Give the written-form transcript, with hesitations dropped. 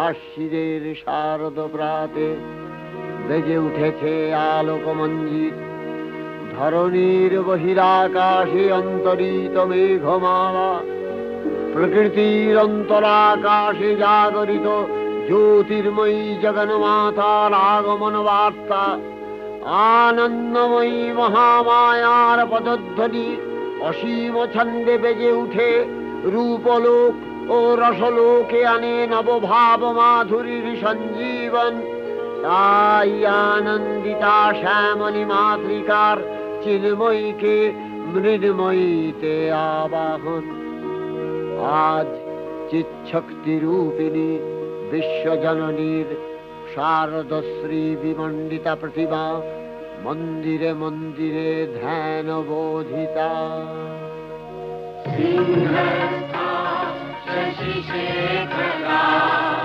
আশ্বিনের শারদ প্রাতে বেজে উঠেছে আলোকমঞ্জিত। ধরণীর বহিরাকাশে অন্তরিত মেঘমালা, প্রকৃতির অন্তরাকাশে জাগরিত জ্যোতির্ময়ী জগন্মাতার আগমন বার্তা। আনন্দময়ী মহামায়ার পদধ্বনি অসীম ছন্দে বেজে উঠে রূপলোক ও রসলোকে আনে নবভাব মাধুরীর সঞ্জীবন। তাই আনন্দিতা শ্যামলী মাতৃকার চিন্ময়ীকে মৃন্ময়ীতে আবাহন। আজ চিৎশক্তি রূপিণী বিশ্বজননীর শারদশ্রী বিমণ্ডিতা প্রতিমা মন্দিরে মন্দিরে ধ্যান বোধিতা। সিংহস্থা শশিশেখর